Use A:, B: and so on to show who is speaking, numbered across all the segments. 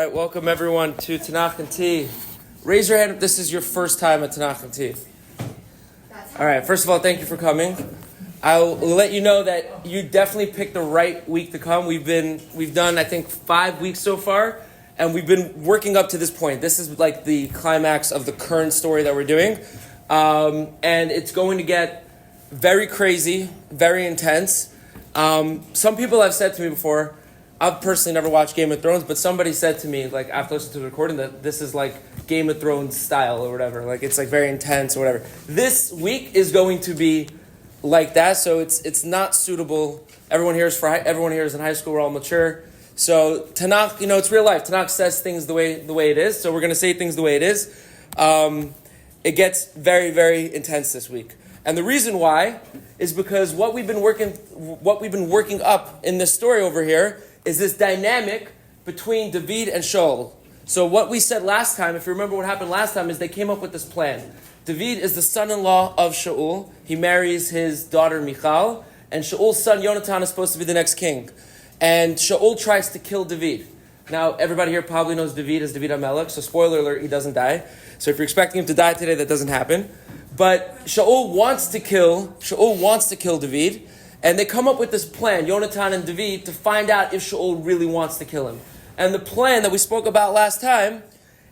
A: right, welcome everyone to Tanach and Tea. Raise your hand if this is your first time at Tanach and Tea. All right, first of all, thank you for coming. I'll let you know that you definitely picked the right week to come. We've done, I think, 5 weeks so far, and we've been working up to this point. This is like the climax of the current story that we're doing, and it's going to get very crazy, very intense. Some people have said to me before, I've personally never watched Game of Thrones, but somebody said to me, like, after listening to the recording, that this is like Game of Thrones style or whatever. Like, it's like very intense or whatever. This week is going to be like that, so it's not suitable. Everyone here is in high school. We're all mature. So Tanach, it's real life. Tanach says things the way it is. So we're going to say things the way it is. It gets very, very intense this week. And the reason why is because what we've been working up in this story over here is this dynamic between David and Shaul. So what we said last time, if you remember what happened last time, is they came up with this plan. David is the son-in-law of Shaul. He marries his daughter Michal, and Shaul's son Yonatan is supposed to be the next king. And Shaul tries to kill David. Now, everybody here probably knows David as David Hamelech, so spoiler alert, he doesn't die. So if you're expecting him to die today, that doesn't happen. But Shaul wants to kill David, and they come up with this plan, Yonatan and David, to find out if Shaul really wants to kill him. And the plan that we spoke about last time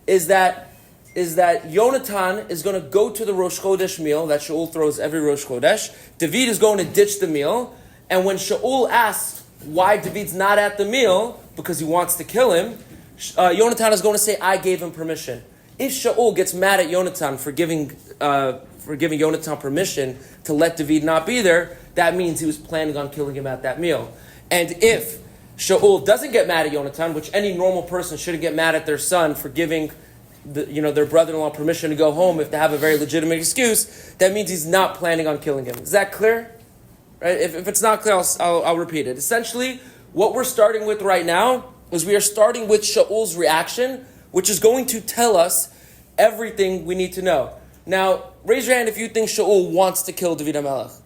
A: is that Yonatan is going to go to the Rosh Chodesh meal that Shaul throws every Rosh Chodesh. David is going to ditch the meal, and when Shaul asks why David's not at the meal, because he wants to kill him, Yonatan is going to say, I gave him permission. If Shaul gets mad at Yonatan for giving Yonatan permission to let David not be there, that means he was planning on killing him at that meal. And if Shaul doesn't get mad at Yonatan, which any normal person shouldn't get mad at their son for giving their brother-in-law permission to go home if they have a very legitimate excuse, that means he's not planning on killing him. Is that clear? Right? If it's not clear, I'll repeat it. Essentially, what we're starting with right now is we are starting with Shaul's reaction, which is going to tell us everything we need to know. Now, raise your hand if you think Shaul wants to kill David HaMelech.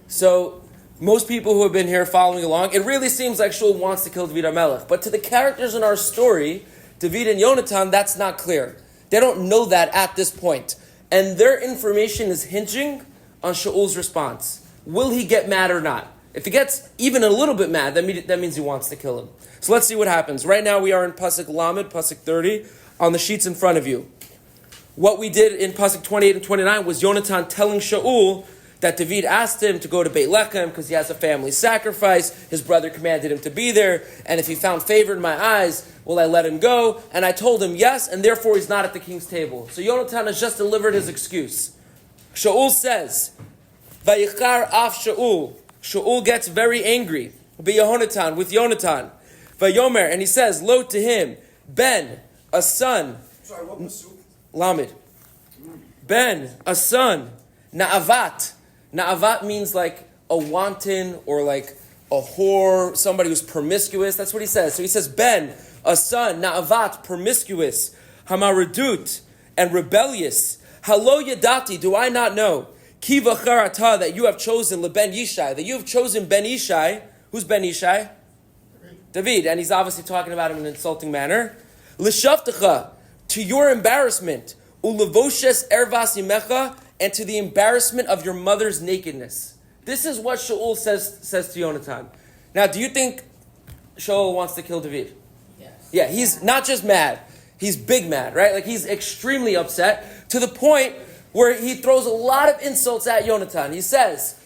A: So, most people who have been here following along, it really seems like Shaul wants to kill David HaMelech. But to the characters in our story, David and Yonatan, that's not clear. They don't know that at this point. And their information is hinging on Shaul's response. Will he get mad or not? If he gets even a little bit mad, that means he wants to kill him. So let's see what happens. Right now we are in Pasuk Lamed, Pasuk 30, on the sheets in front of you. What we did in Pasuk 28 and 29 was Yonatan telling Shaul that David asked him to go to Beit Lechem because he has a family sacrifice. His brother commanded him to be there. And if he found favor in my eyes, will I let him go? And I told him yes, and therefore he's not at the king's table. So Yonatan has just delivered his excuse. Shaul says, Vayichar af Shaul. Shaul gets very angry. With Yonatan. Vayomer, and he says, Lo to him, Ben, a son.
B: Sorry, what Pasuk?
A: Lamed. Ben, a son. Na'avat. Na'avat means like a wanton or like a whore, somebody who's promiscuous. That's what he says. So he says, Ben, a son. Na'avat, promiscuous. Hamaradut, and rebellious. Halo yadati, do I not know? Ki v'charata, that you have chosen LeBen Yishai, that you have chosen Ben Yishai. Who's Ben Yishai? David, and he's obviously talking about him in an insulting manner. L'shavtecha, to your embarrassment, ulevoshes ervas imecha, and to the embarrassment of your mother's nakedness. This is what Shaul says to Yonatan. Now, do you think Shaul wants to kill David?
B: Yes.
A: Yeah, he's not just mad, he's big mad, right? Like he's extremely upset to the point where he throws a lot of insults at Yonatan. He says,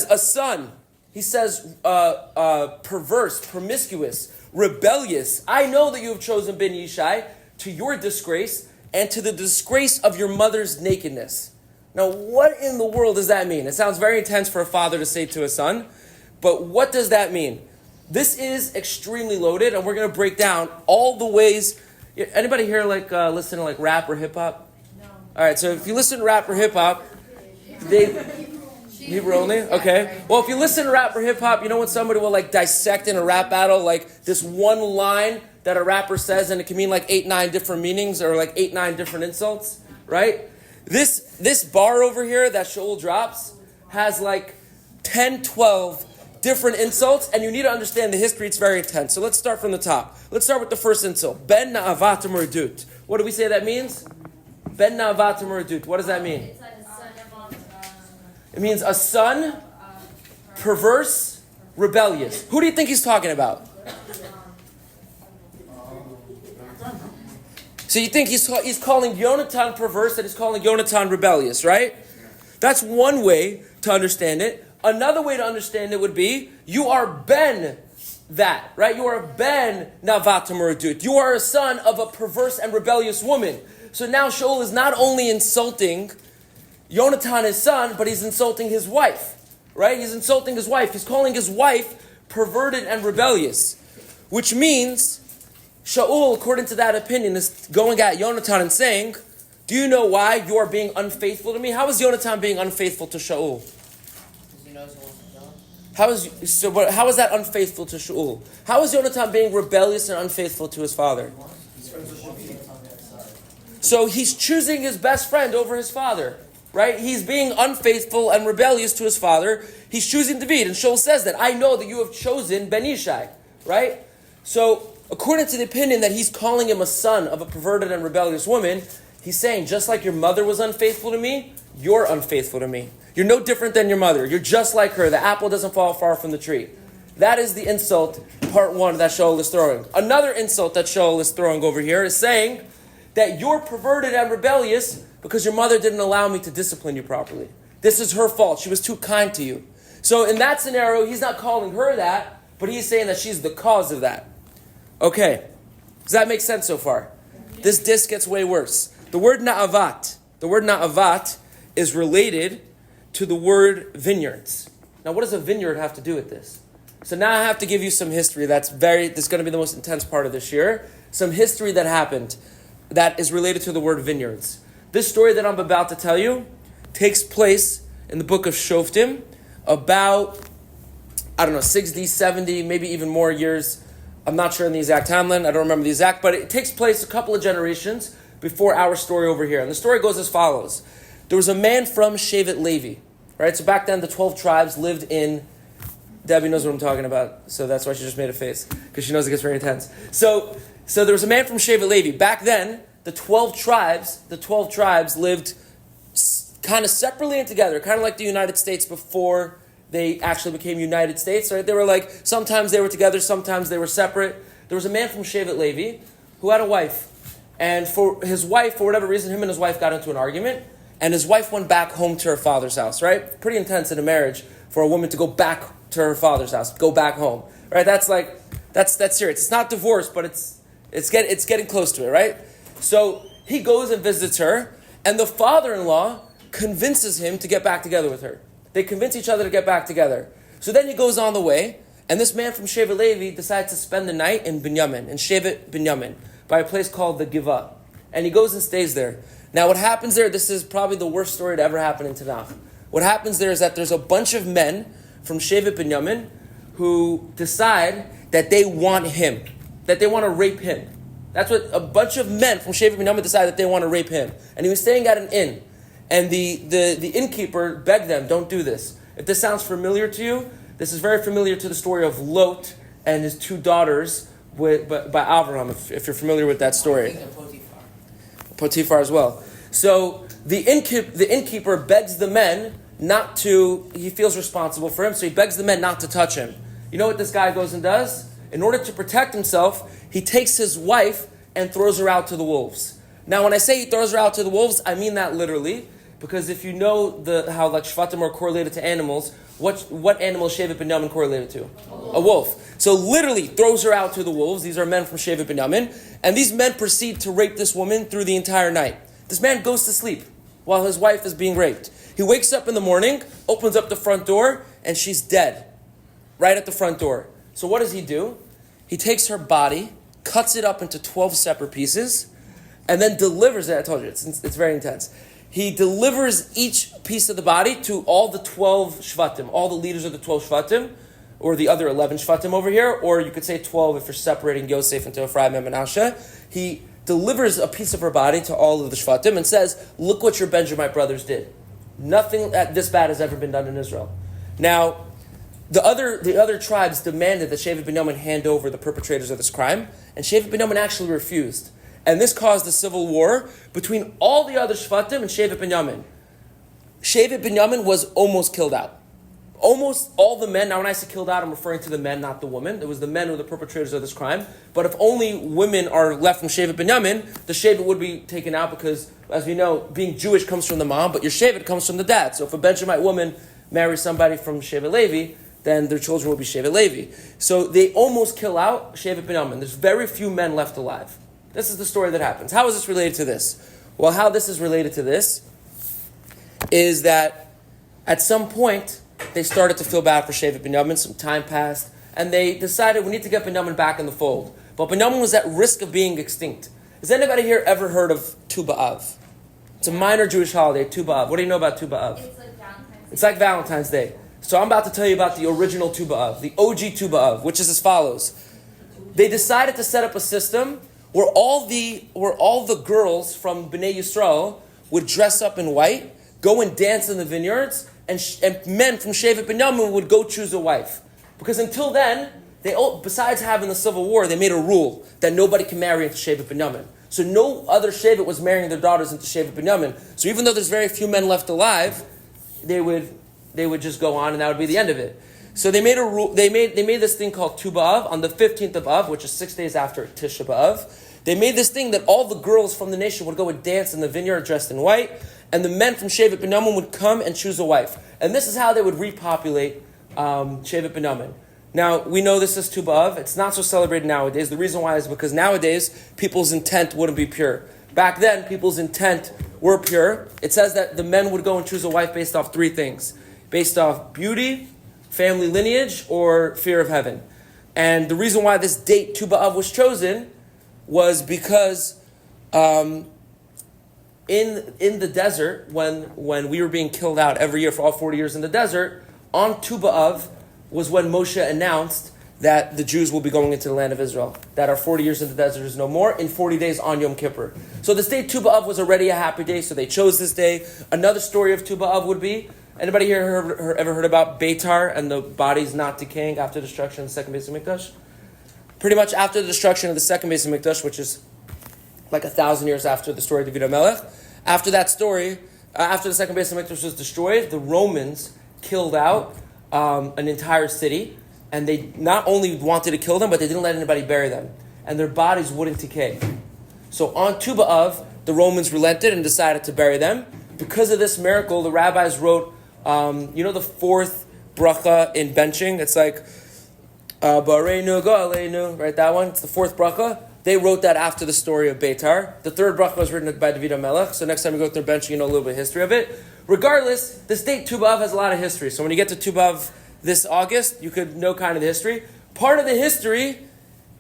A: a son. He says, perverse, promiscuous, rebellious. I know that you have chosen Ben Yishai to your disgrace and to the disgrace of your mother's nakedness. Now, what in the world does that mean? It sounds very intense for a father to say to a son, but what does that mean? This is extremely loaded, and we're going to break down all the ways. Anybody here listen to rap or hip hop? No. All right, so if you listen to rap or hip hop, Hebrew only? Okay. Well, if you listen to rap or hip hop, you know when somebody will dissect in a rap battle, this one line that a rapper says, and it can mean 8-9 different meanings or 8-9 different insults, right? This bar over here that Shaul drops has 10, 12 different insults, and you need to understand the history. It's very intense. So let's start from the top. Let's start with the first insult. Ben na'avat merdut. What do we say that means? Ben na'avat merdut. What does that mean? It means a son, perverse, rebellious. Who do you think he's talking about? So you think he's calling Yonatan perverse and he's calling Yonatan rebellious, right? That's one way to understand it. Another way to understand it would be, you are ben that, right? You are ben na'avat merdut. You are a son of a perverse and rebellious woman. So now Shaul is not only insulting Yonatan, his son, but he's insulting his wife, right? He's insulting his wife. He's calling his wife perverted and rebellious, which means Shaul, according to that opinion, is going at Yonatan and saying, do you know why you are being unfaithful to me? How is Yonatan being unfaithful to Shaul?
B: He knows he wants to kill him.
A: How is that unfaithful to Shaul? How is Yonatan being rebellious and unfaithful to his father? So he's choosing his best friend over his father, right? He's being unfaithful and rebellious to his father. He's choosing David, and Shaul says that, I know that you have chosen Ben Ishai, right? So according to the opinion that he's calling him a son of a perverted and rebellious woman, he's saying, just like your mother was unfaithful to me, you're unfaithful to me. You're no different than your mother. You're just like her. The apple doesn't fall far from the tree. That is the insult, part one, that Shaul is throwing. Another insult that Shaul is throwing over here is saying that you're perverted and rebellious because your mother didn't allow me to discipline you properly. This is her fault. She was too kind to you. So in that scenario, he's not calling her that, but he's saying that she's the cause of that. Okay. Does that make sense so far? This disc gets way worse. The word na'avat is related to the word vineyards. Now, what does a vineyard have to do with this? So now I have to give you some history. This is going to be the most intense part of this year. Some history that happened that is related to the word vineyards. This story that I'm about to tell you takes place in the book of Shoftim about, 60, 70, maybe even more years. I'm not sure in the exact timeline. I don't remember the exact, but it takes place a couple of generations before our story over here. And the story goes as follows. There was a man from Shevet Levi, right? So back then the 12 tribes lived in, Debbie knows what I'm talking about, so that's why she just made a face, because she knows it gets very intense. So there was a man from Shevet Levi. Back then, the 12 tribes lived kind of separately and together, kind of like the United States before they actually became United States, right? They were like, sometimes they were together, sometimes they were separate. There was a man from Shevet Levi who had a wife. And for his wife, for whatever reason, him and his wife got into an argument, and his wife went back home to her father's house, right? Pretty intense in a marriage for a woman to go back to her father's house, go back home, right? That's serious. It's not divorce, but it's getting close to it, right? So he goes and visits her, and the father-in-law convinces him to get back together with her. They convince each other to get back together. So then he goes on the way, and this man from Shevet Levi decides to spend the night in Shevet Binyamin, by a place called the Givah. And he goes and stays there. Now what happens there, this is probably the worst story to ever happen in Tanach. What happens there is that there's a bunch of men from Shevet Binyamin who decide that they want him, that they want to rape him. That's what a bunch of men from Shevet Binyamin decide, that they want to rape him. And he was staying at an inn. And the innkeeper begged them, don't do this. If this sounds familiar to you, this is very familiar to the story of Lot and his two daughters by Avraham, if you're familiar with that story. Potiphar as well. So the innkeeper begs the men not to, he feels responsible for him, so he begs the men not to touch him. You know what this guy goes and does? In order to protect himself, he takes his wife and throws her out to the wolves. Now when I say he throws her out to the wolves, I mean that literally, because if you know how like Shvatim are correlated to animals, what animal is Shevet Binyamin correlated to? A wolf. So literally throws her out to the wolves. These are men from Shevet Binyamin. And these men proceed to rape this woman through the entire night. This man goes to sleep while his wife is being raped. He wakes up in the morning, opens up the front door, and she's dead. Right at the front door. So what does he do? He takes her body, cuts it up into 12 separate pieces, and then delivers it. I told you, it's very intense. He delivers each piece of the body to all the 12 Shvatim, all the leaders of the 12 Shvatim, or the other 11 Shvatim over here, or you could say 12 if you're separating Yosef into Ephraim and Menashe. He delivers a piece of her body to all of the Shvatim and says, look what your Benjamite brothers did. Nothing this bad has ever been done in Israel. Now, the other tribes demanded that Shevet Binyamin hand over the perpetrators of this crime, and Shevet Binyamin actually refused. And this caused a civil war between all the other Shvatim and Shevet Binyamin. Shevet Binyamin was almost killed out. Almost all the men, now when I say killed out, I'm referring to the men, not the women. It was the men who were the perpetrators of this crime. But if only women are left from Shevet Binyamin, the Shevet would be taken out because, as we know, being Jewish comes from the mom, but your Shevet comes from the dad. So if a Benjamite woman marries somebody from Shevet Levi, then their children will be Shevet Levi. So they almost kill out Shevet Binyamin. There's very few men left alive. This is the story that happens. How is this related to this? Well, how this is related to this is that at some point, they started to feel bad for Shevet Binyamin. Some time passed, and they decided we need to get Binyamin back in the fold. But Binyamin was at risk of being extinct. Has anybody here ever heard of Tu B'Av? It's a minor Jewish holiday, Tu B'Av. What do you know about Tu B'Av?
C: It's like Valentine's Day.
A: It's like Valentine's Day. So I'm about to tell you about the original Tu B'Av, the OG Tu B'Av, which is as follows. They decided to set up a system where all the girls from Bnei Yisrael would dress up in white, go and dance in the vineyards, and men from Shevet Binyamin would go choose a wife. Because until then, besides having the civil war, they made a rule that nobody can marry into Shevet Binyamin. So no other Shevet was marrying their daughters into Shevet Binyamin. So even though there's very few men left alive, they would just go on, and that would be the end of it. So they made a rule. They made this thing called Tu B'Av on the 15th of Av, which is 6 days after Tisha B'Av. They made this thing that all the girls from the nation would go and dance in the vineyard dressed in white, and the men from Shevet Binyamin would come and choose a wife. And this is how they would repopulate Shevet Binyamin. Now, we know this is Tu B'Av. It's not so celebrated nowadays. The reason why is because nowadays, people's intent wouldn't be pure. Back then, people's intent were pure. It says that the men would go and choose a wife based off three things. Based off beauty, family lineage, or fear of heaven. And the reason why this date, Tu B'Av, was chosen was because in the desert, when we were being killed out every year for all 40 years in the desert, on Tu B'Av was when Moshe announced that the Jews will be going into the land of Israel, that our 40 years in the desert is no more, in 40 days on Yom Kippur. So this day, Tu B'Av, was already a happy day, so they chose this day. Another story of Tu B'Av would be, anybody here ever heard about Beitar and the bodies not decaying after destruction of the second Beis Hamikdash? Pretty much after the destruction of the second Beis Hamikdash, which is like 1,000 years after the story of David Hamelech, after that story, after the second Beis Hamikdash was destroyed, the Romans killed out an entire city, and they not only wanted to kill them, but they didn't let anybody bury them, and their bodies wouldn't decay. So on Tu B'Av, the Romans relented and decided to bury them. Because of this miracle, the rabbis wrote, the fourth bracha in benching. It's like, Bareinu go aleinu, right? That one. It's the fourth bracha. They wrote that after the story of Beitar. The third bracha was written by David Hamelech. So next time you go through benching, you know a little bit of history of it. Regardless, this date Tu B'Av has a lot of history. So when you get to Tu B'Av this August, you could know kind of the history. Part of the history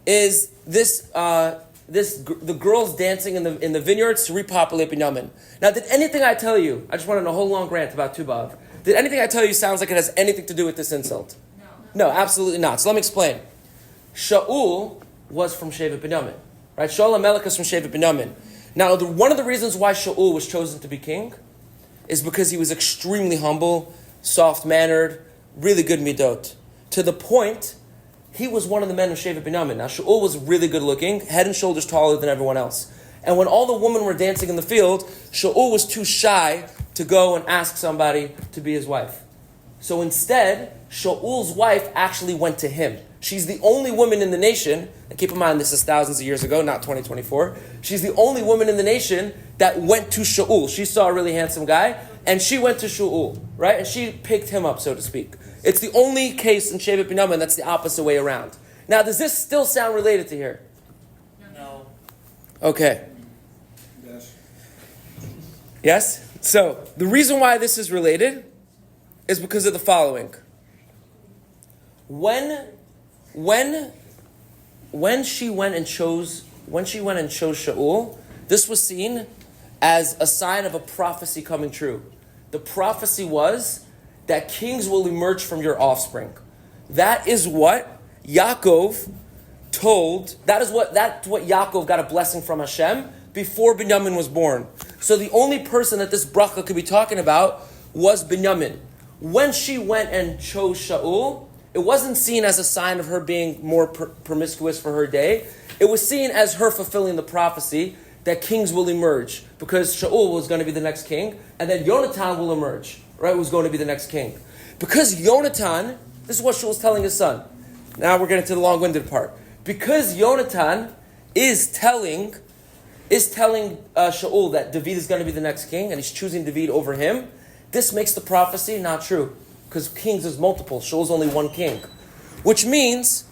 A: is the girls dancing in the vineyards to repopulate Binyamin. Now, did anything I tell you, I just went on a whole long rant about Tu B'Av. Did anything I tell you sounds like it has anything to do with this insult? No, absolutely not. So let me explain. Shaul was from Shevet Binyamin, right? Shaul Hamelech is from Shevet Binyamin. Now, one of the reasons why Shaul was chosen to be king is because he was extremely humble, soft-mannered, really good midot. To the point, he was one of the men of Shevet Binyamin. Now, Shaul was really good-looking, head and shoulders taller than everyone else. And when all the women were dancing in the field, Shaul was too shy to go and ask somebody to be his wife. So instead, Shaul's wife actually went to him. She's the only woman in the nation, and keep in mind this is thousands of years ago, not 2024. She's the only woman in the nation that went to Shaul. She saw a really handsome guy, and she went to Shaul, right? And she picked him up, so to speak. It's the only case in Shevet Binyamin that's the opposite way around. Now, does this still sound related to here?
B: No.
A: Okay.
D: Yes.
A: Yes? So, the reason why this is related is because of the following. When she went and chose Shaul, this was seen as a sign of a prophecy coming true. The prophecy was that kings will emerge from your offspring. That is what Yaakov told. That's what Yaakov got a blessing from Hashem before Binyamin was born. So the only person that this bracha could be talking about was Binyamin. When she went and chose Shaul, it wasn't seen as a sign of her being more promiscuous for her day. It was seen as her fulfilling the prophecy that kings will emerge, because Shaul was going to be the next king, and then Yonatan will emerge, right? Who's going to be the next king. Because Yonatan, this is what Shaul's telling his son. Now we're getting to the long-winded part. Because Yonatan is telling Shaul that David is going to be the next king, and he's choosing David over him, this makes the prophecy not true. Because kings is multiple. Shaul's only one king. Which means,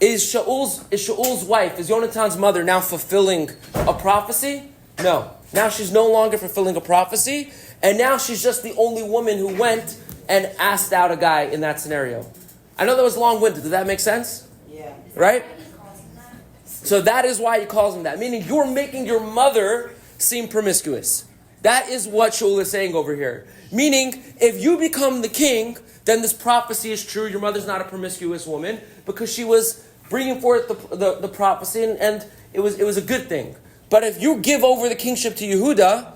A: is Shaul's wife, is Yonatan's mother now fulfilling a prophecy? No. Now she's no longer fulfilling a prophecy, and now she's just the only woman who went and asked out a guy in that scenario. I know that was long-winded. Did that make sense?
B: Yeah.
A: Right? So that is why he calls him that. Meaning you're making your mother seem promiscuous. That is what Shaul is saying over here. Meaning, if you become the king, then this prophecy is true. Your mother's not a promiscuous woman, because she was bringing forth the prophecy, and it was a good thing. But if you give over the kingship to Yehuda,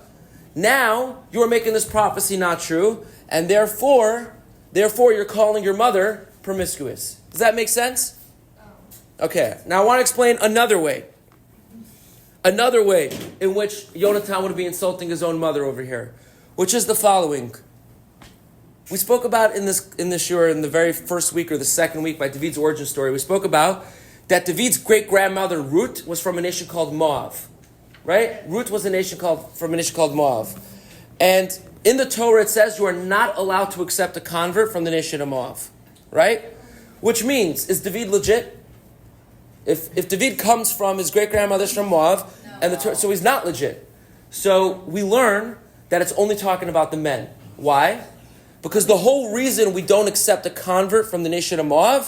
A: now you're making this prophecy not true, and therefore you're calling your mother promiscuous. Does that make sense? Okay, now I want to explain another way. Another way in which Yonatan would be insulting his own mother over here, which is the following. We spoke about in this shiur in the very first week or the second week by David's origin story. We spoke about that David's great-grandmother Ruth was from a nation called Moab. Right? Ruth was from a nation called Moab. And in the Torah it says you are not allowed to accept a convert from the nation of Moab. Right? Which means, is David legit? If David comes from his great-grandmother's from Moab, so he's not legit. So we learn that it's only talking about the men. Why? Because the whole reason we don't accept a convert from the nation of Moab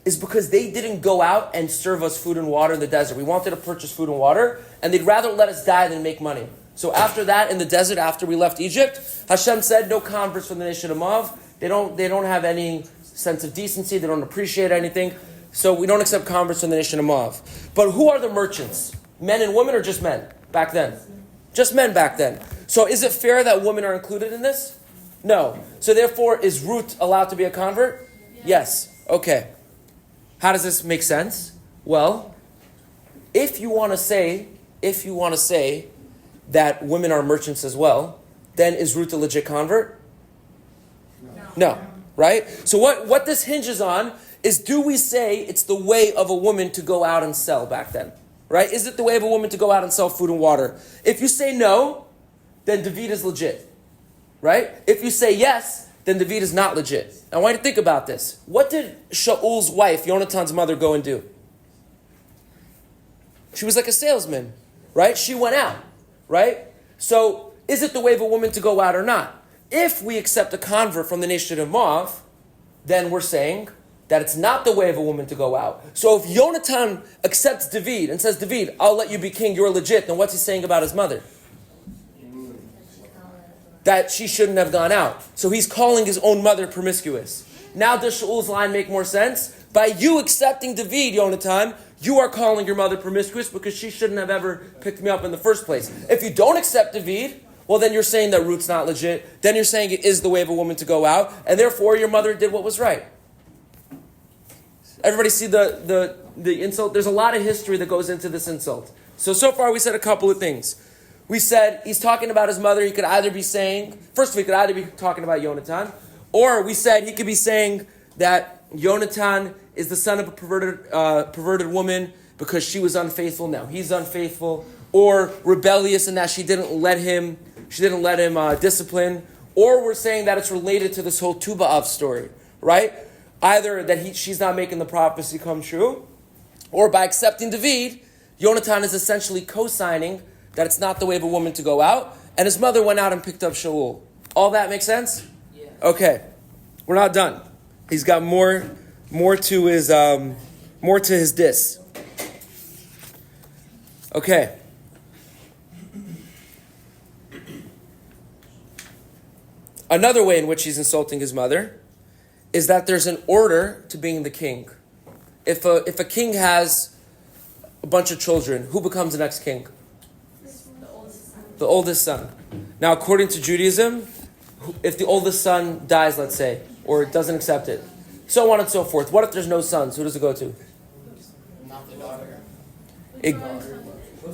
A: is because they didn't go out and serve us food and water in the desert. We wanted to purchase food and water, and they'd rather let us die than make money. So after that, in the desert, after we left Egypt, Hashem said, no converts from the nation of Moab. They don't have any sense of decency. They don't appreciate anything. So we don't accept converts from the nation of Moab. But who are the merchants? Men and women, or just men back then? Just men back then. So is it fair that women are included in this? No. So therefore, is Ruth allowed to be a convert? Yes. Okay. How does this make sense? Well, if you want to say that women are merchants as well, then is Ruth a legit convert? No. Right? So what this hinges on is, do we say it's the way of a woman to go out and sell back then? Right? Is it the way of a woman to go out and sell food and water? If you say no, then David is legit. Right? If you say yes, then David is not legit. Now I want you to think about this. What did Shaul's wife, Yonatan's mother, go and do? She was like a salesman. Right? She went out. Right? So, is it the way of a woman to go out or not? If we accept a convert from the nation of Moab, then we're saying that it's not the way of a woman to go out. So if Yonatan accepts David and says, David, I'll let you be king, you're legit, then what's he saying about his mother? That she shouldn't have gone out. So he's calling his own mother promiscuous. Now does Shaul's line make more sense? By you accepting David, Yonatan, you are calling your mother promiscuous because she shouldn't have ever picked me up in the first place. If you don't accept David, well then you're saying that Ruth's not legit. Then you're saying it is the way of a woman to go out. And therefore your mother did what was right. Everybody see the insult? There's a lot of history that goes into this insult. So far we said a couple of things. We said he's talking about his mother. He could either be saying, first he could either be talking about Yonatan, or we said he could be saying that Yonatan is the son of a perverted woman because she was unfaithful. Now he's unfaithful, or rebellious in that she didn't let him discipline, or we're saying that it's related to this whole Tu B'Av story, right? Either that she's not making the prophecy come true, or by accepting David, Yonatan is essentially co-signing that it's not the way of a woman to go out, and his mother went out and picked up Shaul. All that makes sense?
B: Yeah.
A: Okay, we're not done. He's got more to his diss. Okay. Another way in which he's insulting his mother is that there's an order to being the king. If a king has a bunch of children, who becomes the next king? The oldest son. Now, according to Judaism, if the oldest son dies, let's say, or doesn't accept it, So on and so forth. What if there's no sons? Who does it go to?
B: Not the daughter.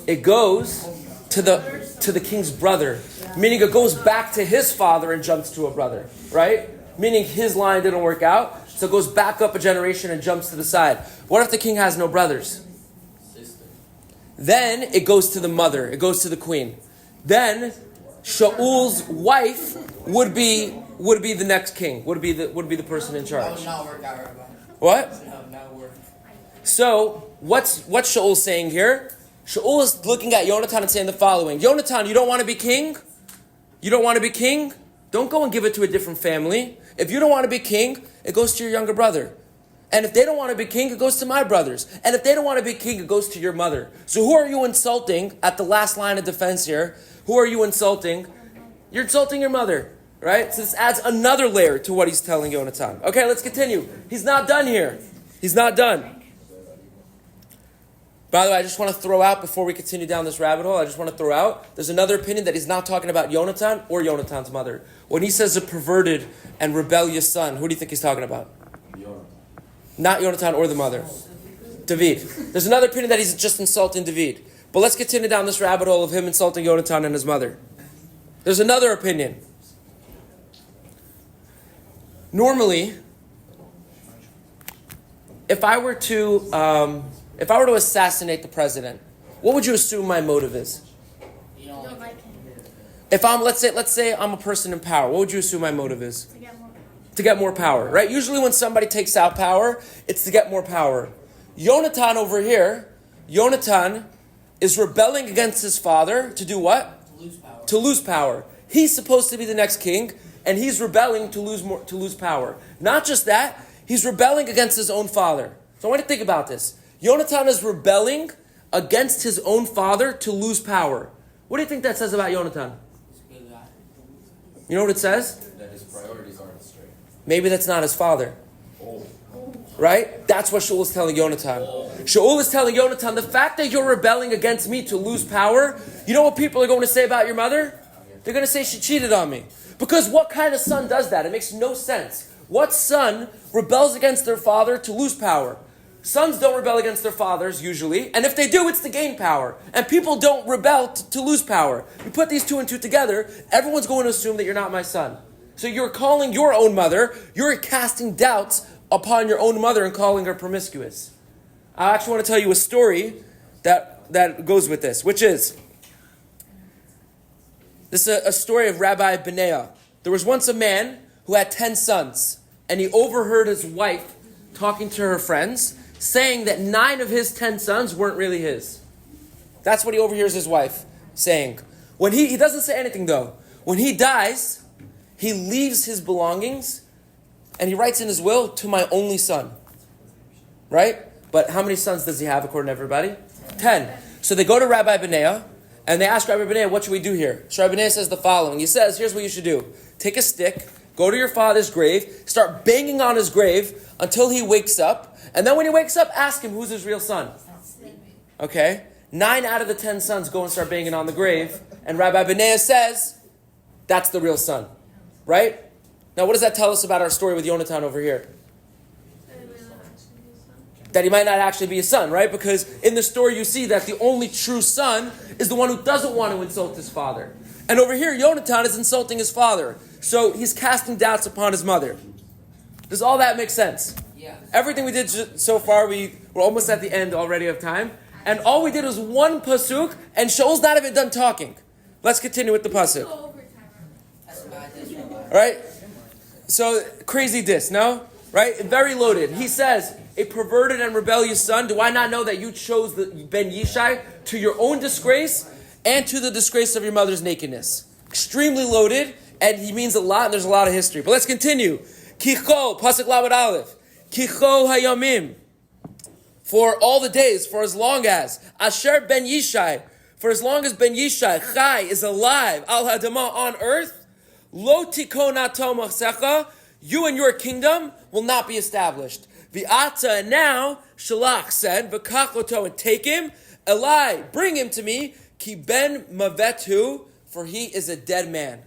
A: It goes to the king's brother, meaning it goes back to his father and jumps to a brother, right? Meaning his line didn't work out, so it goes back up a generation and jumps to the side. What if the king has no brothers?
B: Sister.
A: Then it goes to the mother, it goes to the queen. Then Shaul's wife would be the next king, would be the person in
B: That
A: charge.
B: would not work out, Rabbi.
A: What?
B: That would not work.
A: So what's Shaul saying here? Shaul is looking at Yonatan and saying the following: Yonatan, you don't want to be king? You don't want to be king? Don't go and give it to a different family. If you don't want to be king, it goes to your younger brother. And if they don't want to be king, it goes to my brothers. And if they don't want to be king, it goes to your mother. So who are you insulting at the last line of defense here? Who are you insulting? You're insulting your mother, right? So this adds another layer to what he's telling Yonatan. Okay, let's continue. He's not done here. He's not done. By the way, I just want to throw out, before we continue down this rabbit hole, I just want to throw out, there's another opinion that he's not talking about Yonatan or Yonatan's mother. When he says a perverted and rebellious son, who do you think he's talking about?
C: Yonatan.
A: Not Yonatan or the mother. David. There's another opinion that he's just insulting David. But let's continue down this rabbit hole of him insulting Yonatan and his mother. There's another opinion. Normally, if I were to assassinate the president, what would you assume my motive is?
B: You don't like him.
A: If let's say I'm a person in power, what would you assume my motive is?
D: To get more power.
A: To get more power, right? Usually when somebody takes out power, it's to get more power. Yonatan over here, Yonatan is rebelling against his father to do what?
B: To lose power.
A: To lose power. He's supposed to be the next king, and he's rebelling to lose power. Not just that, he's rebelling against his own father. So I want you to think about this. Yonatan is rebelling against his own father to lose power. What do you think that says about Yonatan?
B: He's a good guy.
A: You know what it says?
C: That his priorities aren't straight.
A: Maybe that's not his father.
C: Oh.
A: Right? That's what Shaul is telling Yonatan. Shaul is telling Yonatan, the fact that you're rebelling against me to lose power, you know what people are going to say about your mother? They're going to say she cheated on me. Because what kind of son does that? It makes no sense. What son rebels against their father to lose power? Sons don't rebel against their fathers, usually. And if they do, it's to gain power. And people don't rebel to lose power. You put these two and two together, everyone's going to assume that you're not my son. So you're calling your own mother, you're casting doubts upon your own mother and calling her promiscuous. I actually want to tell you a story that goes with this, which is, this is a story of Rabbi Benaiah. There was once a man who had 10 sons, and he overheard his wife talking to her friends, saying that 9 of his 10 sons weren't really his. That's what he overhears his wife saying. When he doesn't say anything though. When he dies, he leaves his belongings and he writes in his will, to my only son. Right? But how many sons does he have according to everybody? 10. So they go to Rabbi Benaiah and they ask Rabbi Benaiah, what should we do here? So Rabbi Benaiah says the following. He says, here's what you should do. Take a stick, go to your father's grave, start banging on his grave until he wakes up. And then when he wakes up, ask him who's his real son. Okay? 9 out of the 10 sons go and start banging on the grave. And Rabbi Benaiah says, that's the real son. Right? Now what does that tell us about our story with Yonatan over here? That he might not actually be his son, right? Because in the story you see that the only true son is the one who doesn't want to insult his father. And over here, Yonatan is insulting his father. So he's casting doubts upon his mother. Does all that make sense?
B: Yeah.
A: Everything we did so far, we're almost at the end already of time. And all we did was one pasuk, and Shaul's not even done talking. Let's continue with the pasuk.
B: That's bad, this Rabbi.
A: All right? So, crazy diss, no? Right? Very loaded. He says, a perverted and rebellious son, do I not know that you chose the Ben Yishai to your own disgrace and to the disgrace of your mother's nakedness? Extremely loaded, and he means a lot, and there's a lot of history. But let's continue. Kicho, Pasuk Lamed Aleph. Kicho hayamim. For all the days, for as long as Asher Ben Yishai, for as long as Ben Yishai, Chai, is alive, Al Hadamah, on earth, Lo Tikon Ato Machsecha, you and your kingdom will not be established. V'ata, and now, Shalach said, V'kach oto, and take him, Eli, bring him to me, Ki ben mavetu, for he is a dead man.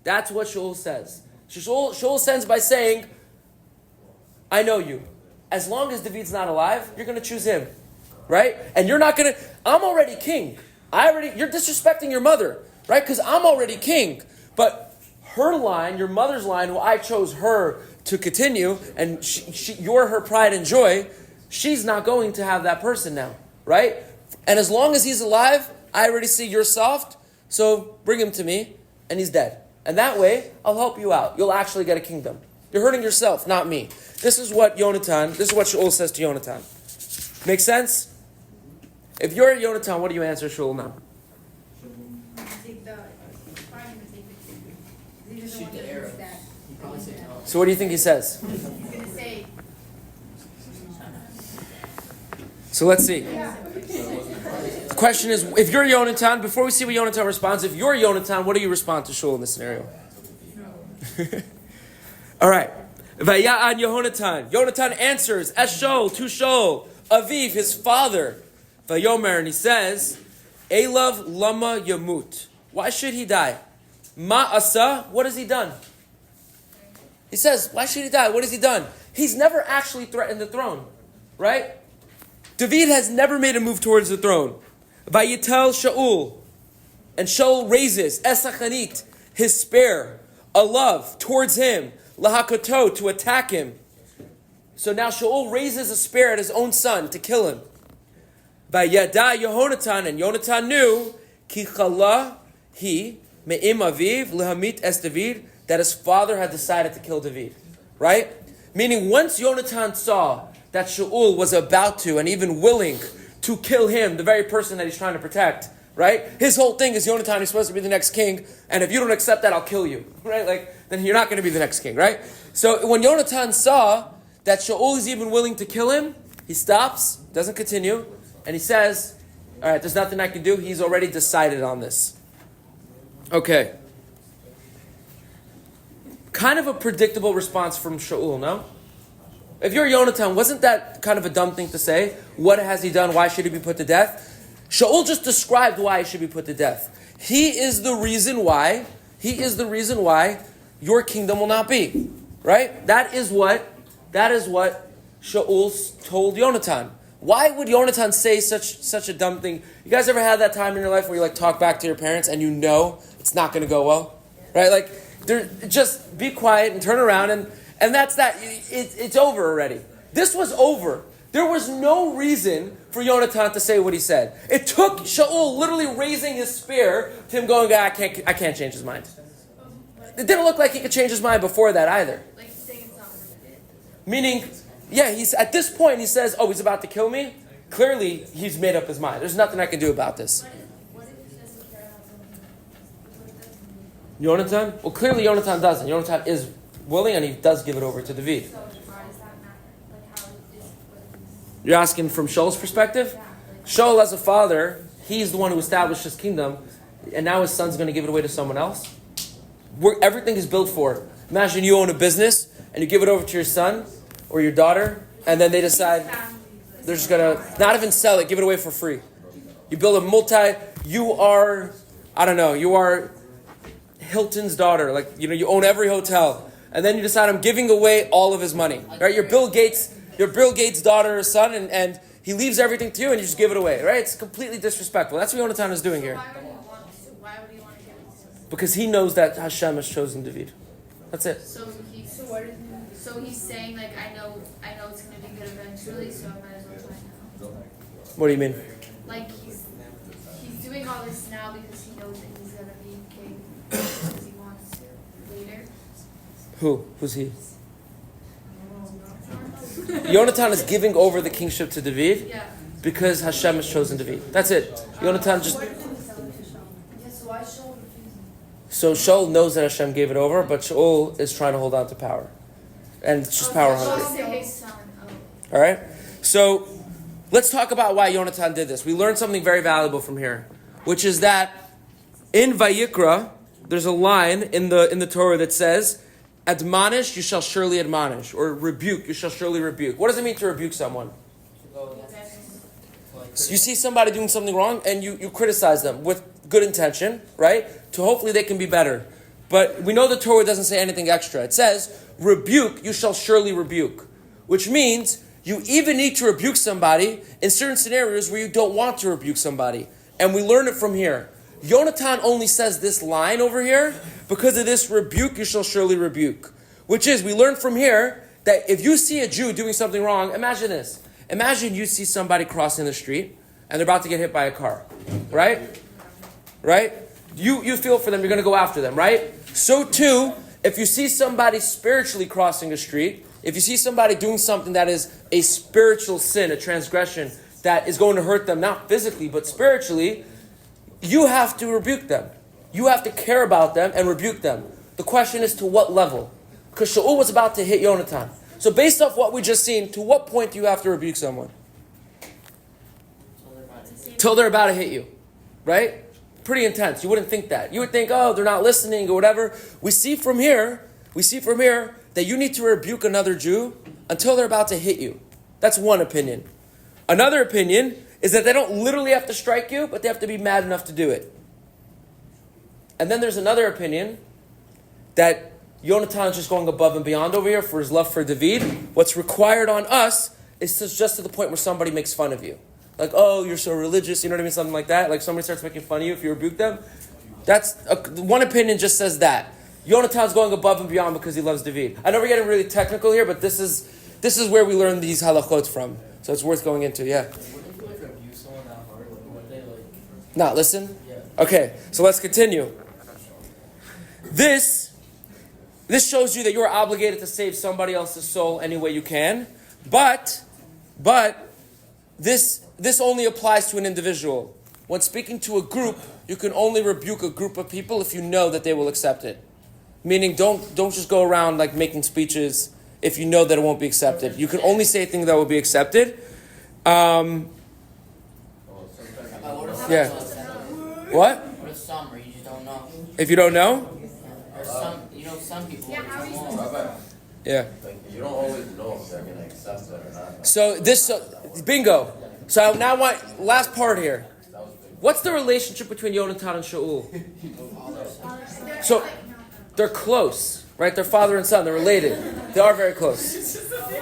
A: That's what Shaul says. Shaul sends by saying, I know you. As long as David's not alive, you're going to choose him. Right? And you're not going to... I'm already king. You're disrespecting your mother. Right? Because I'm already king. But her line, your mother's line, who I chose her to continue, and you're her pride and joy, she's not going to have that person now. Right? And as long as he's alive, I already see you're soft, so bring him to me, and he's dead. And that way, I'll help you out. You'll actually get a kingdom. You're hurting yourself, not me. This is what Shaul says to Yonatan. Make sense? If you're Yonatan, what do you answer Shaul now?
B: Shoot the arrow. He probably said no.
A: So what do you think he says?
C: He's going to say...
A: So let's see. The question is, if you're Yonatan, before we see what Yonatan responds, if you're Yonatan, what do you respond to Shaul in this scenario? All right. Vaya'an Yonatan. Yonatan answers, Es Shaul, to Shaul, Aviv, his father. Vayomer, and he says, Elav lama yamut. Why should he die? Ma asa, what has he done? He says, why should he die? What has he done? He's never actually threatened the throne. Right? David has never made a move towards the throne. Vayitel Shaul. And Shaul raises, Esachanit, his spear, a love towards him, Lahakoto, to attack him. So now Shaul raises a spear at his own son to kill him. Vayada Yonatan, and Yonatan knew, Ki chala he, me'im aviv, lehamit es David, that his father had decided to kill David. Right? Meaning once Yonatan saw that Shaul was about to and even willing to kill him, the very person that he's trying to protect, right? His whole thing is Yonatan is supposed to be the next king, and if you don't accept that, I'll kill you, right? Then you're not going to be the next king, right? So when Yonatan saw that Shaul is even willing to kill him, he stops, doesn't continue, and he says, all right, there's nothing I can do. He's already decided on this. Okay. Kind of a predictable response from Shaul, no? If you're Yonatan, wasn't that kind of a dumb thing to say? What has he done? Why should he be put to death? Shaul just described why he should be put to death. He is the reason why your kingdom will not be. Right? That is what Shaul told Yonatan. Why would Yonatan say such a dumb thing? You guys ever had that time in your life where you talk back to your parents and you know it's not going to go well? Right? Just be quiet and turn around and that's that. It's over already. This was over. There was no reason for Yonatan to say what he said. It took Shaul literally raising his spear to him going, I can't change his mind. It didn't look like he could change his mind before that either.
C: Like saying it's not worth it.
A: Meaning, he's at this point he says, he's about to kill me. Clearly, he's made up his mind. There's nothing I can do about this.
C: What if he doesn't care about something?
A: Yonatan? Well, clearly Yonatan doesn't. Yonatan is willing and he does give it over to David.
C: So why does that matter? How is
A: You're asking from Shaul's perspective? Shaul as a father, he's the one who established his kingdom, and now his son's going to give it away to someone else? Everything is built for it. Imagine you own a business and you give it over to your son or your daughter, and then they decide they're just going to not even sell it, give it away for free. You build you are Hilton's daughter, you own every hotel, and then you decide I'm giving away all of his money. Right? You're Bill Gates' daughter or son, and he leaves everything to you and you just give it away. Right? It's completely disrespectful. That's what Yonatan is doing here.
C: Why would he want to give it to him?
A: Because he knows that Hashem has chosen David. That's it.
C: So he's saying I know it's going to be good eventually, so I might as well try now.
A: What do you mean?
C: He's doing all this now because he knows that he's going to be king because he wants to later.
A: Who's he? Yonatan is giving over the kingship to David because Hashem has chosen David. That's it. Yonatan just... So Shaul knows that Hashem gave it over, but Shaul is trying to hold on to power. And it's just power hungry. All right? So let's talk about why Yonatan did this. We learned something very valuable from here, which is that in Vayikra, there's a line in the Torah that says, admonish, you shall surely admonish. Or rebuke, you shall surely rebuke. What does it mean to rebuke someone? So you see somebody doing something wrong and you criticize them with good intention, right? To hopefully they can be better. But we know the Torah doesn't say anything extra. It says, rebuke, you shall surely rebuke. which means you even need to rebuke somebody in certain scenarios where you don't want to rebuke somebody. And we learn it from here. Yonatan only says this line over here because of this rebuke you shall surely rebuke. Which is, we learn from here that if you see a Jew doing something wrong, imagine this. Imagine you see somebody crossing the street and they're about to get hit by a car. Right? Right? You feel for them, you're going to go after them, right? So too, if you see somebody spiritually crossing the street, if you see somebody doing something that is a spiritual sin, a transgression that is going to hurt them, not physically, but spiritually, you have to rebuke them. You have to care about them and rebuke them. The question is to what level? Because Shaul was about to hit Yonatan. So based off what we just seen, to what point do you have to rebuke someone? Till they're about to hit you. Right? Pretty intense. You wouldn't think that. You would think, oh, they're not listening or whatever. We see from here that you need to rebuke another Jew until they're about to hit you. That's one opinion. Another opinion is that they don't literally have to strike you, but they have to be mad enough to do it. And then there's another opinion that Yonatan is just going above and beyond over here for his love for David. What's required on us is just to the point where somebody makes fun of you. Like, oh, you're so religious, you know what I mean? Something like that. Like somebody starts making fun of you if you rebuke them. One opinion just says that. Yonatan's going above and beyond because he loves David. I know we're getting really technical here, but this is where we learn these halachot from. So it's worth going into, yeah. Not listen? Okay, so let's continue. This shows you that you're obligated to save somebody else's soul any way you can. But this only applies to an individual. When speaking to a group, you can only rebuke a group of people if you know that they will accept it. Meaning, don't just go around like making speeches if you know that it won't be accepted. You can only say things that will be accepted. Yeah. What?
B: What if some where you just don't know?
A: If you don't know?
B: Or some people.
A: Yeah.
D: Like, you don't always know if they're going to accept it or not.
A: So bingo. So now last part here. What's the relationship between Yonatan and Shaul? So they're close, right? They're father and son. They're related. They are very close.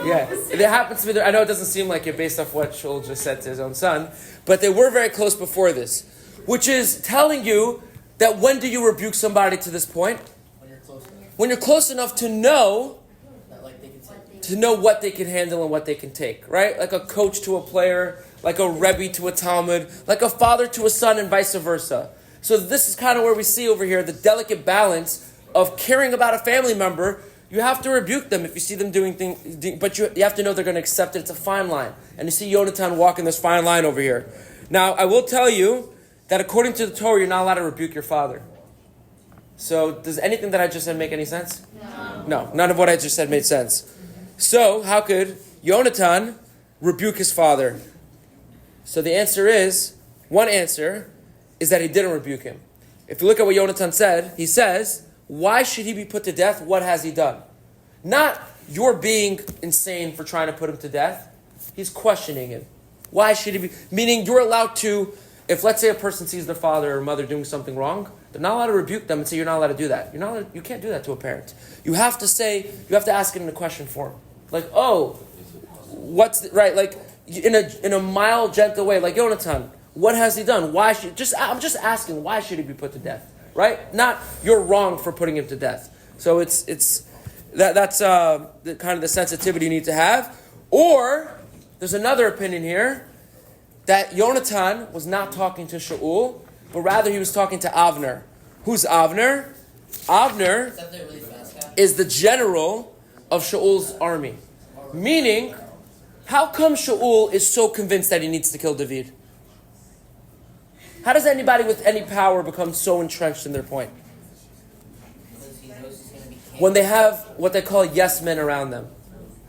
A: Yeah. It happens to be. I know it doesn't seem like it based off what Shaul just said to his own son, but they were very close before this, which is telling you that when do you rebuke somebody to this point? When you're close enough to know what they can handle and what they can take, right? Like a coach to a player, like a Rebbe to a Talmud, like a father to a son, and vice versa. So this is kind of where we see over here the delicate balance of caring about a family member. You have to rebuke them if you see them doing things, but you have to know they're going to accept it. It's a fine line. And you see Yonatan walking this fine line over here. Now, I will tell you that according to the Torah, you're not allowed to rebuke your father. So does anything that I just said make any sense? No, none of what I just said made sense. So how could Yonatan rebuke his father? So the answer is, one answer is that he didn't rebuke him. If you look at what Yonatan said, he says, why should he be put to death? What has he done? Not you're being insane for trying to put him to death. He's questioning him. Why should he be? Meaning you're allowed to, if let's say a person sees their father or mother doing something wrong, they're not allowed to rebuke them and say you're not allowed to do that. You can't do that to a parent. You have to ask it in a question form. Like, oh, right? Like in a mild, gentle way, like Yonatan, what has he done? I'm just asking, why should he be put to death? Right? Not you're wrong for putting him to death. So that's the kind of the sensitivity you need to have. Or there's another opinion here that Yonatan was not talking to Shaul, but rather he was talking to Avner. Who's Avner? Avner is the general of Shaul's army. Meaning, how come Shaul is so convinced that he needs to kill David? How does anybody with any power become so entrenched in their point? When they have what they call yes men around them,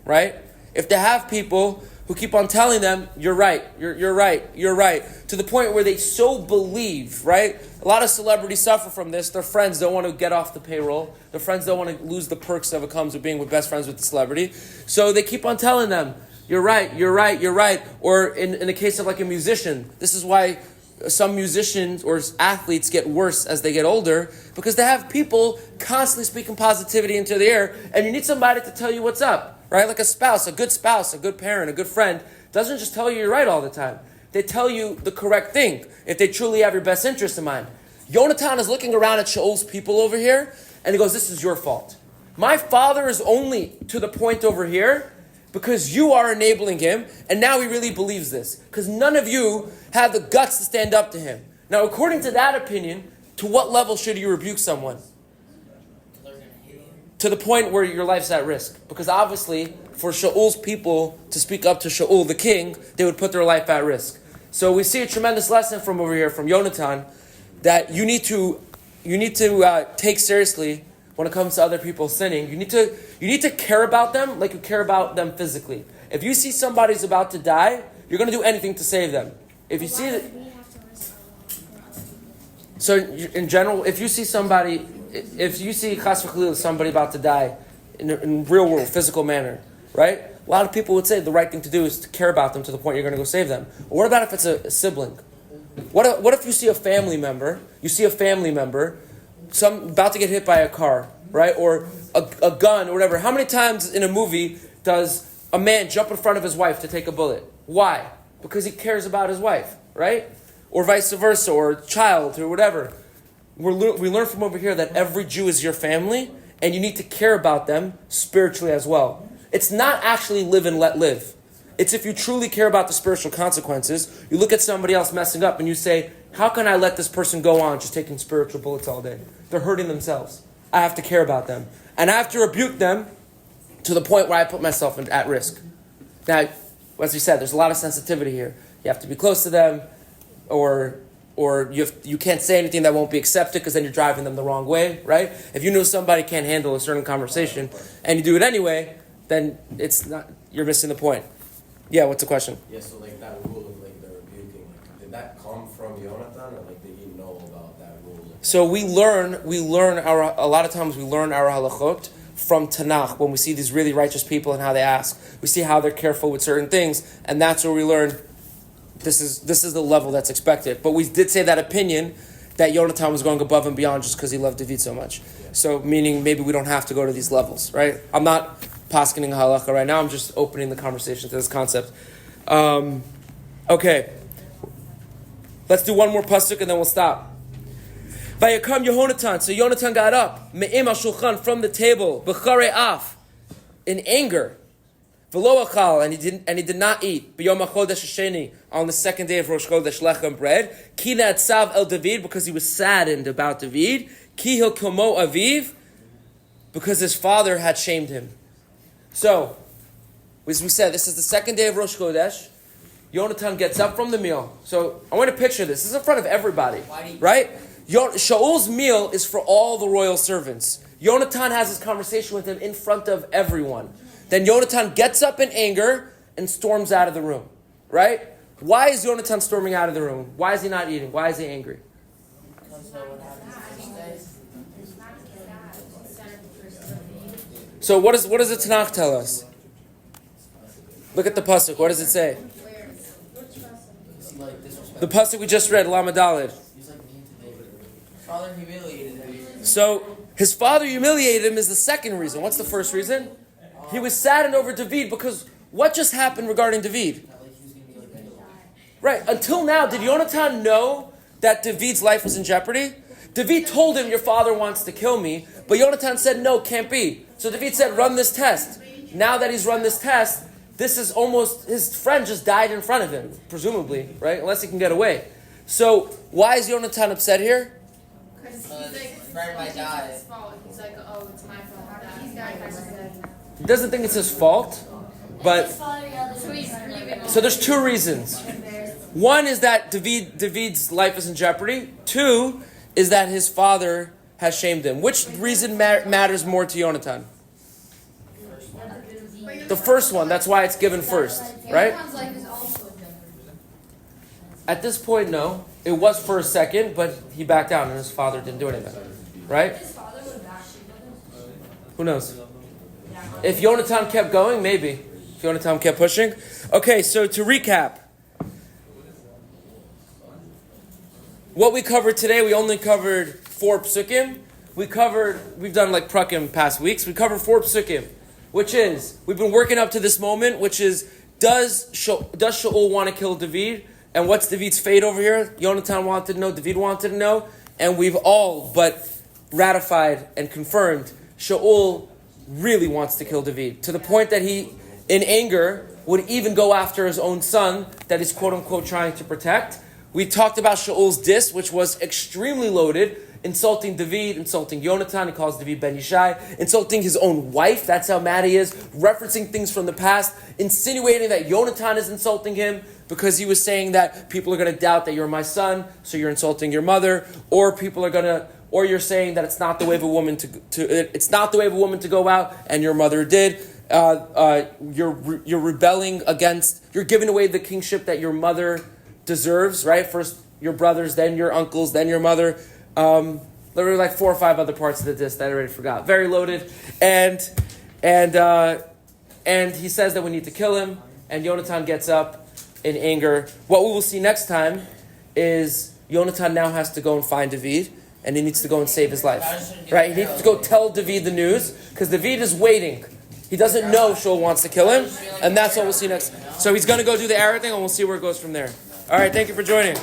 A: right? If they have people who keep on telling them, you're right, you're right, you're right, to the point where they so believe, right? A lot of celebrities suffer from this. Their friends don't want to get off the payroll. Their friends don't want to lose the perks that comes with being with best friends with the celebrity. So they keep on telling them, you're right, you're right, you're right. Or in the case of like a musician, this is why some musicians or athletes get worse as they get older, because they have people constantly speaking positivity into the air, and you need somebody to tell you what's up. right? Like a spouse, a good parent, a good friend, doesn't just tell you you're right all the time. They tell you the correct thing if they truly have your best interest in mind. Yonatan is looking around at Shaul's people over here, and he goes, this is your fault. My father is only to the point over here because you are enabling him, and now he really believes this. Because none of you have the guts to stand up to him. Now, according to that opinion, to what level should you rebuke someone? To the point where your life's at risk. Because obviously, for Shaul's people to speak up to Shaul, the king, they would put their life at risk. So we see a tremendous lesson from over here, from Yonatan, that you need to take seriously when it comes to other people sinning. You need to care about them like you care about them physically. If you see somebody's about to die, you're going to do anything to save them. If you see that, so in general, if you see chas v'chalil, somebody about to die in real world, physical manner, right? A lot of people would say the right thing to do is to care about them to the point you're going to go save them. Or what about if it's a sibling? What if you see a family member? About to get hit by a car, right? Or a gun or whatever. How many times in a movie does a man jump in front of his wife to take a bullet? Why? Because he cares about his wife, right? Or vice versa, or a child, or whatever. We learn from over here that every Jew is your family, and you need to care about them spiritually as well. It's not actually live and let live. It's if you truly care about the spiritual consequences, you look at somebody else messing up and you say, how can I let this person go on just taking spiritual bullets all day? They're hurting themselves. I have to care about them. And I have to rebuke them to the point where I put myself at risk. Now, as we said, there's a lot of sensitivity here. You have to be close to them, or you can't say anything that won't be accepted because then you're driving them the wrong way, right? If you know somebody can't handle a certain conversation and you do it anyway, then you're missing the point. Yeah, what's the question?
D: Yeah, so like that rule of like the rebuking, did that come from Yonatan, or like did he know about that rule?
A: So a lot of times we learn our halachot from Tanach when we see these really righteous people and how they ask. We see how they're careful with certain things, and that's where we learn this is the level that's expected. But we did say that opinion that Yonatan was going above and beyond just because he loved David so much. Yeah. So meaning maybe we don't have to go to these levels, right? I'm not paskening halacha right now. I'm just opening the conversation to this concept. Okay. Let's do one more pasuk and then we'll stop. Vayakam Yonatan. So Yonatan got up, me'im shulchan, from the table, b'charei af, in anger. V'lo achal, and he did not eat. B'yom hachodesh hasheni, on the second day of Rosh Chodesh, lechem bread. Ki na'atzav el David, because he was saddened about David. Ki hil komo aviv, because his father had shamed him. So, as we said, this is the second day of Rosh Chodesh. Yonatan gets up from the meal. So, I want to picture this. This is in front of everybody, right? Shaul's meal is for all the royal servants. Yonatan has this conversation with him in front of everyone. Then Yonatan gets up in anger and storms out of the room, right? Why is Yonatan storming out of the room? Why is he not eating? Why is he angry? So what does the Tanach tell us? Look at the Pasuk. What does it say? The Pasuk we just read, Lamed Daled.
B: Father humiliated him.
A: So his father humiliated him is the second reason. What's the first reason? He was saddened over David because what just happened regarding David? Right. Until now, did Yonatan know that David's life was in jeopardy? David told him, your father wants to kill me. But Yonatan said, no, can't be. So David said, run this test. Now that he's run this test, this is almost, his friend just died in front of him, presumably, right? Unless he can get away. So why is Yonatan upset here?
C: Because he's his fault. He's like, oh, it's my fault. He's dying.
A: He doesn't think it's his fault, but so there's two reasons. One is that David's life is in jeopardy. Two is that his father has shamed him. Which reason matters more to Yonatan? The first one. That's why it's given first, right? At this point, no. It was for a second, but he backed down and his father didn't do anything, right? Who knows? If Yonatan kept going, maybe. If Yonatan kept pushing. Okay, so to recap. What we covered today, we only covered 4 psukim. We've done like prakim past weeks. We covered 4 psukim. which is, we've been working up to this moment, which is, does Shaul want to kill David? And what's David's fate over here? Yonatan wanted to know, David wanted to know, and we've all but ratified and confirmed Shaul really wants to kill David, to the point that he, in anger, would even go after his own son that he's quote-unquote trying to protect. We talked about Shaul's diss, which was extremely loaded, insulting David, insulting Yonatan, he calls David Ben Yishai, insulting his own wife, that's how mad he is, referencing things from the past, insinuating that Yonatan is insulting him because he was saying that people are going to doubt that you're my son, so you're insulting your mother, or you're saying that it's not the way of a woman it's not the way of a woman to go out, and your mother did. You're rebelling against, you're giving away the kingship that your mother deserves, right? First your brothers, then your uncles, then your mother. There were like 4 or 5 other parts of the disc that I already forgot. Very loaded. And he says that we need to kill him, and Yonatan gets up in anger. What we will see next time is Yonatan now has to go and find David, and he needs to go and save his life. Right? He needs to go tell David the news, because David is waiting. He doesn't know Shaul wants to kill him, and that's what we'll see next. So he's going to go do the arrow thing, and we'll see where it goes from there. All right, thank you for joining.